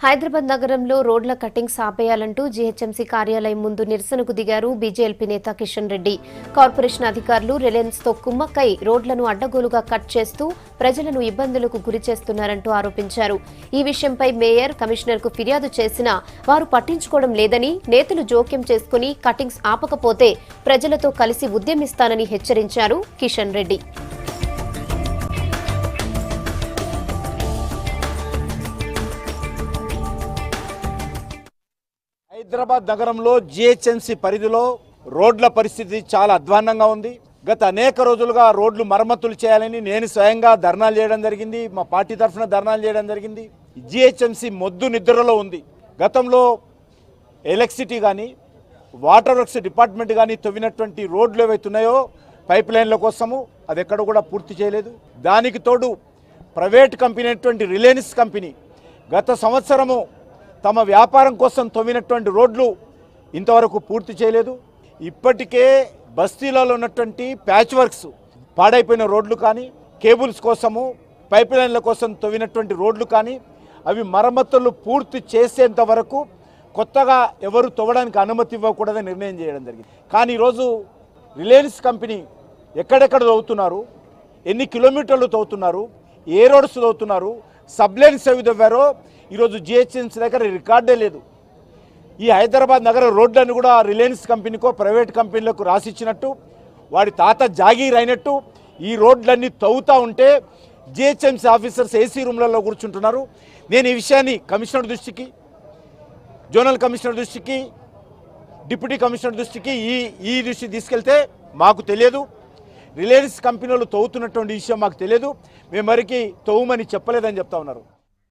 హైదరాబాద్ నగరంలో రోడ్ల cuttings ఆపేయాలంటూ GHMC కార్యాలయం ముందు నిరసనకు దిగారు బీజేఎల్పీ నేత కిషన్ రెడ్డి. కార్పొరేషన్ అధికారులు రిలయన్స్తో కుమ్మక్కై రోడ్లను అడ్డగోలుగా కట్ చేస్తూ ప్రజలను ఇబ్బందులకు గురిచేస్తున్నారంటూ ఆరోపించారు. ఈ విషయంపై మేయర్, కమిషనర్కు ఫిర్యాదు చేసినా వారు పట్టించుకోవడం లేదని, నేతలు జోక్యం చేసుకుని కటింగ్స్ ఆపకపోతే ప్రజలతో కలిసి ఉద్యమిస్తానని హెచ్చరించారు కిషన్ రెడ్డి. హైదరాబాద్ నగరంలో జీహెచ్ఎంసీ పరిధిలో రోడ్ల పరిస్థితి చాలా అధ్వాన్నంగా ఉంది. గత అనేక రోజులుగా రోడ్లు మరమ్మతులు చేయాలని నేను స్వయంగా ధర్నాలు చేయడం జరిగింది, మా పార్టీ తరఫున ధర్నాలు చేయడం జరిగింది. జీహెచ్ఎంసీ మొద్దు నిద్రలో ఉంది. గతంలో ఎలక్ట్రిసిటీ కానీ, వాటర్ వర్క్స్ డిపార్ట్మెంట్ కానీ తవ్వినటువంటి రోడ్లు ఏవైతున్నాయో పైప్ లైన్ల కోసము అది ఎక్కడ కూడా పూర్తి చేయలేదు. దానికి తోడు ప్రైవేట్ కంపెనీ అయినటువంటి రిలయన్స్ కంపెనీ గత సంవత్సరము తమ వ్యాపారం కోసం తవ్వినటువంటి రోడ్లు ఇంతవరకు పూర్తి చేయలేదు. ఇప్పటికే బస్తీలలో ఉన్నటువంటి ప్యాచ్ వర్క్స్, పాడైపోయిన రోడ్లు కానీ, కేబుల్స్ కోసము పైప్ లైన్ల కోసం తవ్వినటువంటి రోడ్లు కానీ అవి మరమ్మతులు పూర్తి చేసేంత వరకు కొత్తగా ఎవరు తవ్వడానికి అనుమతి ఇవ్వకూడదని నిర్ణయం చేయడం జరిగింది. కానీ ఈరోజు రిలయన్స్ కంపెనీ ఎక్కడెక్కడ తవ్వుతున్నారు, ఎన్ని కిలోమీటర్లు తవ్వుతున్నారు, ఏ రోడ్స్ తవ్వుతున్నారు, సబ్లైన్స్ ఏవి తవ్వారో ఈరోజు జీహెచ్ఎంసీ దగ్గర రికార్డే లేదు. ఈ హైదరాబాద్ నగర రోడ్లను కూడా రిలయన్స్ కంపెనీకో ప్రైవేట్ కంపెనీలకు రాసిచ్చినట్టు, వాడి తాత జాగీర్ అయినట్టు ఈ రోడ్లన్నీ తవ్వుతూ ఉంటే జీహెచ్ఎంసీ ఆఫీసర్స్ ఏసీ రూమ్లలో కూర్చుంటున్నారు. నేను ఈ విషయాన్ని కమిషనర్ దృష్టికి, జోనల్ కమిషనర్ దృష్టికి, డిప్యూటీ కమిషనర్ దృష్టికి ఈ దృష్టికి తీసుకెళ్తే మాకు తెలియదు, రిలయన్స్ కంపెనీలు తవ్వుతున్నటువంటి విషయం మాకు తెలియదు, మేము మరికి తవ్వమని చెప్పలేదని చెప్తా ఉన్నారు.